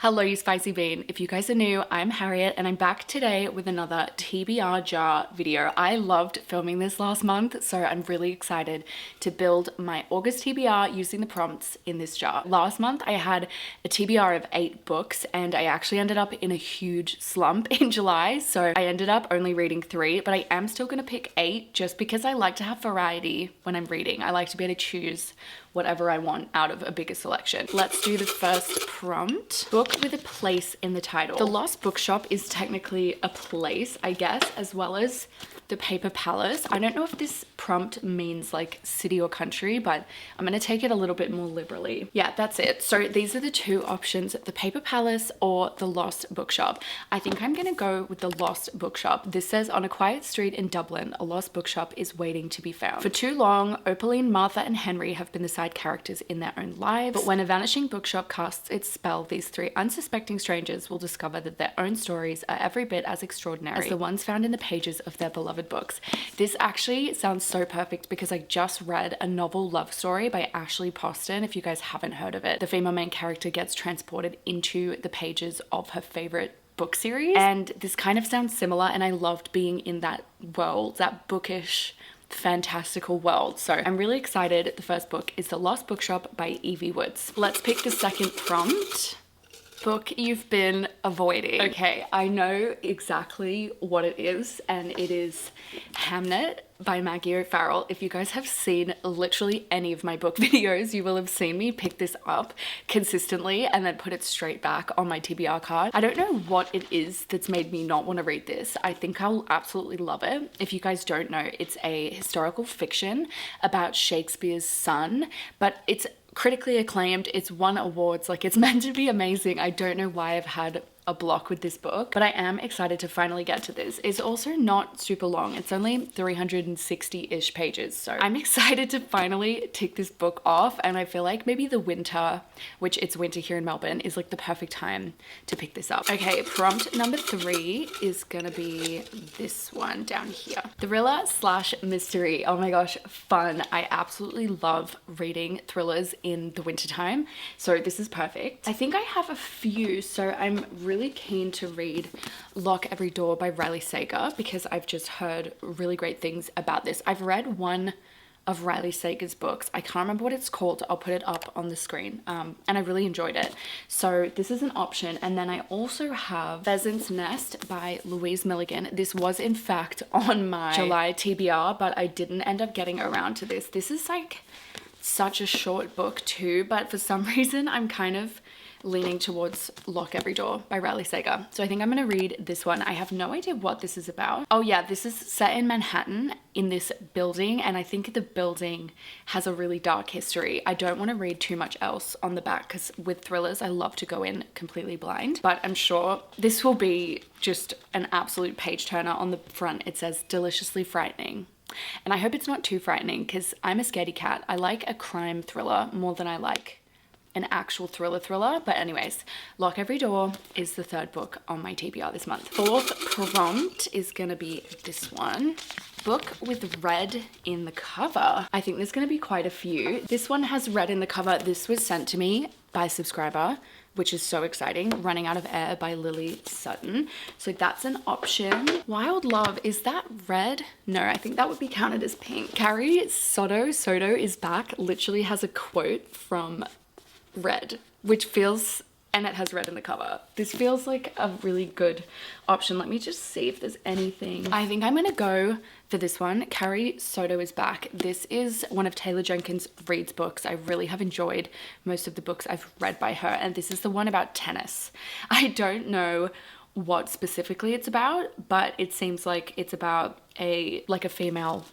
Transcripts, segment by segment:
Hello, you spicy bean. If you guys are new, I'm Harriet and I'm back today with another TBR jar video. I loved filming this last month, so I'm really excited to build my August TBR using the prompts in this jar. Last month, I had a TBR of 8 books and I actually ended up in a huge slump in July, so I ended up only reading 3, but I am still gonna pick 8 just because I like to have variety when I'm reading. I like to be able to choose whatever I want out of a bigger selection. Let's do the first prompt. Book with a place in the title. The Last Bookshop is technically a place, I guess, as well as the Paper Palace. I don't know if this prompt means like city or country, but I'm gonna take it a little bit more liberally. Yeah, that's it. So these are the two options, the Paper Palace or the Lost Bookshop. I think I'm gonna go with the Lost Bookshop. This says, on a quiet street in Dublin, a lost bookshop is waiting to be found. For too long, Opaline, Martha, and Henry have been the side characters in their own lives, but when a vanishing bookshop casts its spell, these 3 unsuspecting strangers will discover that their own stories are every bit as extraordinary as the ones found in the pages of their beloved books. This actually sounds so perfect because I just read a novel love story by Ashley Poston. If you guys haven't heard of it, the female main character gets transported into the pages of her favorite book series, and this kind of sounds similar, and I loved being in that world, that bookish fantastical world. So I'm really excited. The first book is The Lost Bookshop by Evie Woods. Let's pick the second prompt. Book you've been avoiding. Okay, I know exactly what it is, and it is Hamet by Maggie O'Farrell. If you guys have seen literally any of my book videos, you will have seen me pick this up consistently and then put it straight back on my TBR card. I don't know what it is that's made me not want to read this. I think I'll absolutely love it. If you guys don't know, it's a historical fiction about Shakespeare's son, but it's critically acclaimed. It's won awards. Like, it's meant to be amazing. I don't know why I've had a block with this book, but I am excited to finally get to this. It's also not super long. It's only 360-ish pages, so I'm excited to finally tick this book off, and I feel like maybe the winter, which it's winter here in Melbourne, is like the perfect time to pick this up. Okay, prompt number 3 is gonna be this one down here. Thriller / mystery. Oh my gosh, fun. I absolutely love reading thrillers in the wintertime, so this is perfect. I think I have a few, so I'm really keen to read Lock Every Door by Riley Sager because I've just heard really great things about this. I've read one of Riley Sager's books. I can't remember what it's called. I'll put it up on the screen. And I really enjoyed it. So this is an option. And then I also have Pheasant's Nest by Louise Milligan. This was in fact on my July TBR, but I didn't end up getting around to this. This is like such a short book too, but for some reason I'm kind of leaning towards Lock Every Door by Riley Sager. So I think I'm gonna read this one. I have no idea what this is about. Oh yeah, this is set in Manhattan in this building, and I think the building has a really dark history. I don't want to read too much else on the back because with thrillers, I love to go in completely blind, but I'm sure this will be just an absolute page turner. On the front, it says deliciously frightening. And I hope it's not too frightening because I'm a scaredy cat. I like a crime thriller more than I like an actual thriller, but anyways, Lock Every Door is the 3rd book on my TBR this month. 4th prompt is gonna be this one. Book with red in the cover. I think there's gonna be quite a few. This one has red in the cover. This was sent to me by a subscriber, which is so exciting. Running Out of Air by Lily Sutton. So that's an option. Wild Love, is that red? No, I think that would be counted as pink. Carrie Soto is back. Literally has a quote from Red, which feels, and it has red in the cover. This feels like a really good option. Let me just see if there's anything. I think I'm gonna go for this one. Carrie Soto is back. This is one of Taylor Jenkins Reid's books. I really have enjoyed most of the books I've read by her, and this is the one about tennis. I don't know what specifically it's about, but it seems like it's about a female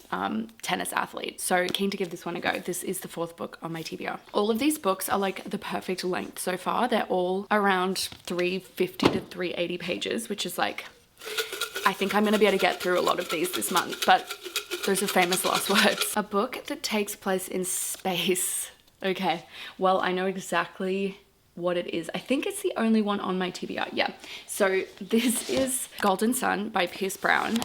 tennis athlete. So keen to give this one a go. This is the 4th book on my TBR. All of these books are like the perfect length so far. They're all around 350 to 380 pages, which is like, I think I'm gonna be able to get through a lot of these this month, but those are famous last words. A book that takes place in space. Okay, well, I know exactly what it is. I think it's the only one on my TBR. Yeah. So this is Golden Sun by Pierce Brown.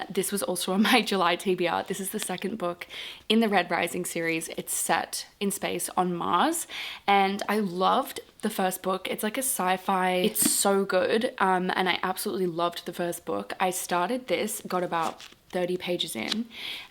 This was also on my July TBR. This is the 2nd book in the Red Rising series. It's set in space on Mars, and I loved the first book. It's like a sci-fi. It's so good. And I absolutely loved the first book. I started this, got about 30 pages in,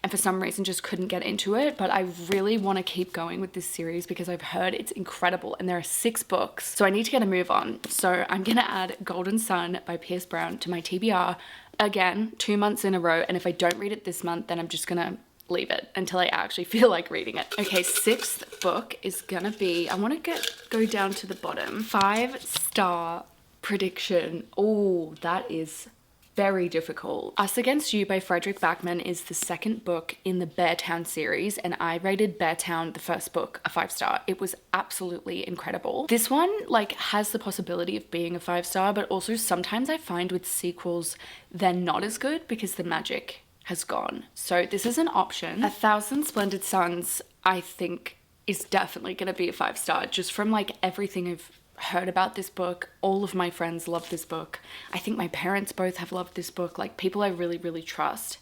and for some reason just couldn't get into it, but I really want to keep going with this series because I've heard it's incredible, and there are 6 books, so I need to get a move on. So I'm gonna add Golden Sun by Pierce Brown to my TBR again, 2 months in a row, and if I don't read it this month, then I'm just gonna leave it until I actually feel like reading it. Okay, 6th book is gonna be, I want to go down to the bottom. 5-star prediction. Oh, that is very difficult. Us Against You by Frederick Backman is the 2nd book in the Beartown series, and I rated Beartown, the first book, a 5-star. It was absolutely incredible. This one like has the possibility of being a 5-star, but also sometimes I find with sequels they're not as good because the magic has gone. So this is an option. 1,000 Splendid Suns, I think, is definitely gonna be a 5-star just from like everything I've heard about this book. All of my friends love this book. I think my parents both have loved this book, like people I really trust.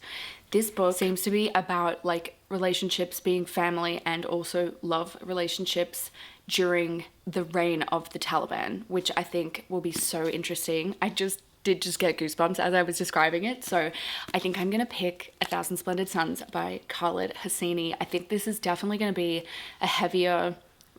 This book seems to be about like relationships being family and also love relationships during the reign of the Taliban, which I think will be so interesting. I did just get goosebumps as I was describing it. So I think I'm gonna pick 1,000 Splendid Suns by Khaled Hosseini. I think this is definitely gonna be a heavier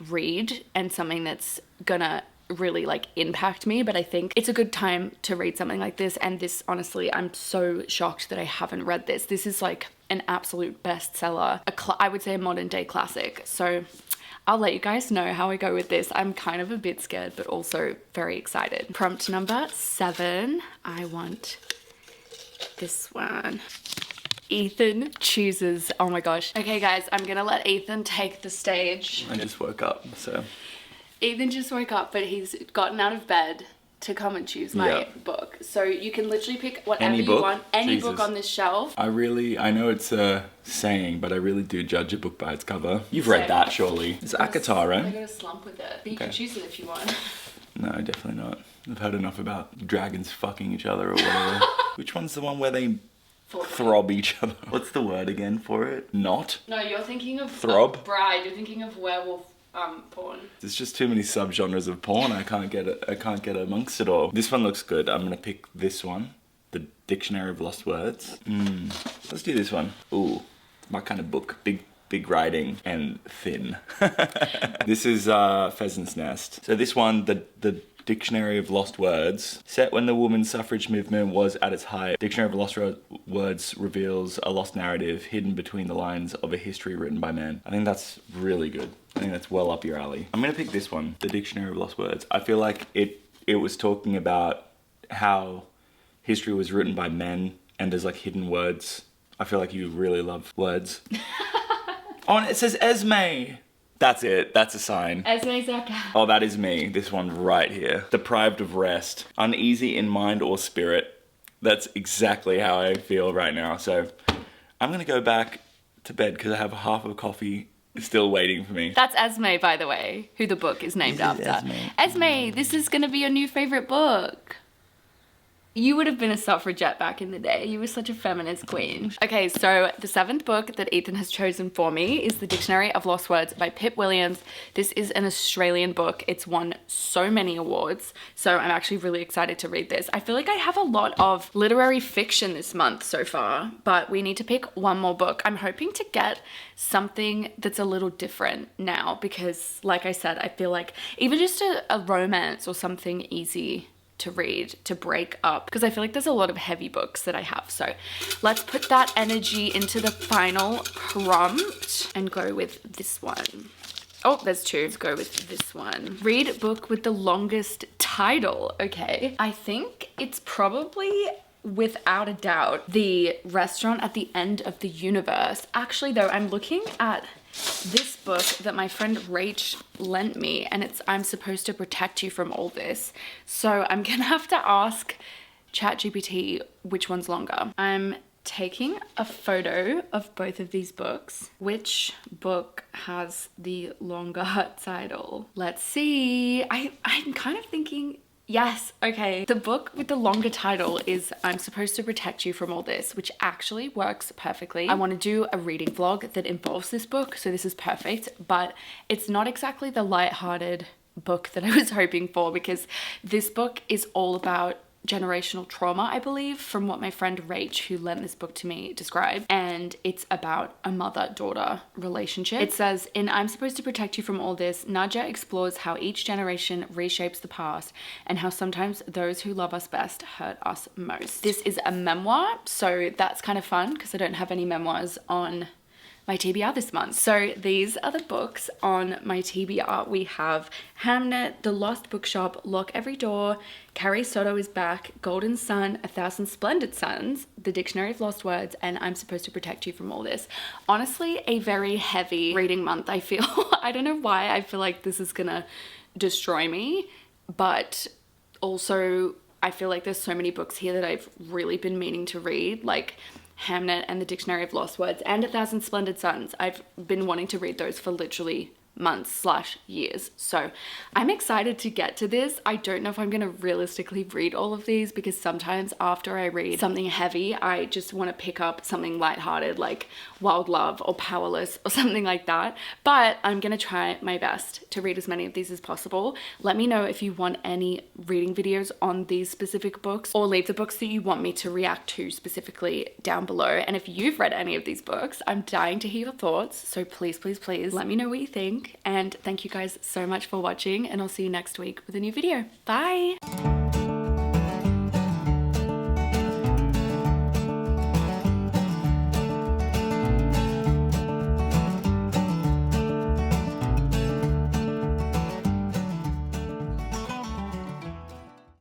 read and something that's gonna really like impact me, but I think it's a good time to read something like this. And this, honestly, I'm so shocked that I haven't read this. This is like an absolute bestseller, I would say a modern day classic. So I'll let you guys know how I go with this. I'm kind of a bit scared, but also very excited. Prompt number 7, I want this one. Ethan chooses. Oh my gosh. Okay guys, I'm gonna let Ethan take the stage. I just woke up, so. Ethan just woke up, but he's gotten out of bed to come and choose my book. So you can literally pick whatever you want, any book on this shelf. I know it's a saying, but I really do judge a book by its cover. You've read that, surely. It's ACOTAR, right? I got a slump with it, but you can choose it if you want. No, definitely not. I've heard enough about dragons fucking each other or whatever. Which one's the one where they throb each other? What's the word again for it? Not? No, you're thinking of throb. Bride. You're thinking of werewolf porn. There's just too many subgenres of porn. I can't get amongst it all. This one looks good. I'm gonna pick this one, the Dictionary of Lost Words. Let's do this one. Ooh, my kind of book. Big writing and thin. This is Pheasant's Nest. So this one, the Dictionary of Lost Words, set when the women's suffrage movement was at its height. Dictionary of Lost Words reveals a lost narrative hidden between the lines of a history written by men. I think that's really good. I think that's well up your alley. I'm gonna pick this one, the Dictionary of Lost Words. I feel like it was talking about how history was written by men and there's like hidden words. I feel like you really love words. Oh, and it says Esme. That's it. That's a sign. Esme's our cat. Oh, that is me. This one right here. Deprived of rest. Uneasy in mind or spirit. That's exactly how I feel right now. So I'm going to go back to bed because I have half a coffee still waiting for me. That's Esme, by the way, who the book is named after. Esme, this is going to be your new favorite book. You would have been a suffragette back in the day. You were such a feminist queen. Okay, so the 7th book that Ethan has chosen for me is The Dictionary of Lost Words by Pip Williams. This is an Australian book. It's won so many awards, so I'm actually really excited to read this. I feel like I have a lot of literary fiction this month so far, but we need to pick one more book. I'm hoping to get something that's a little different now because, like I said, I feel like even just a romance or something easy to read to break up, because I feel like there's a lot of heavy books that I have. So let's put that energy into the final prompt and go with this one. Oh, there's 2. Let's go with this one. Read book with the longest title. Okay, I think it's probably, without a doubt, The Restaurant at the End of the Universe. Actually though, I'm looking at this book that my friend Rach lent me, and it's I'm Supposed to Protect You from All This. So I'm gonna have to ask ChatGPT which one's longer. I'm taking a photo of both of these books. Which book has the longer title? Let's see. I'm kind of thinking, yes, okay. The book with the longer title is I'm Supposed to Protect You from All This, which actually works perfectly. I want to do a reading vlog that involves this book, so this is perfect, but it's not exactly the lighthearted book that I was hoping for, because this book is all about generational trauma, I believe, from what my friend Rach, who lent this book to me, described. And it's about a mother-daughter relationship. It says, in I'm Supposed to Protect You from All This, Nadja explores how each generation reshapes the past and how sometimes those who love us best hurt us most. This is a memoir, so that's kind of fun because I don't have any memoirs on my TBR this month. So these are the books on my TBR. We have Hamet, The Last Bookshop, Lock Every Door, Carrie Soto is Back, Golden Sun, 1,000 Splendid Suns, The Dictionary of Lost Words, and I'm Supposed to Protect You from All This. Honestly, a very heavy reading month, I feel. I don't know why I feel like this is gonna destroy me, but also I feel like there's so many books here that I've really been meaning to read, like Hamet and the Dictionary of Lost Words and 1,000 Splendid Suns. I've been wanting to read those for literally months/years. So I'm excited to get to this. I don't know if I'm going to realistically read all of these, because sometimes after I read something heavy, I just want to pick up something lighthearted like Wild Love or Powerless or something like that. But I'm going to try my best to read as many of these as possible. Let me know if you want any reading videos on these specific books, or leave the books that you want me to react to specifically down below. And if you've read any of these books, I'm dying to hear your thoughts. So please, please, please let me know what you think. And thank you guys so much for watching, and I'll see you next week with a new video. Bye!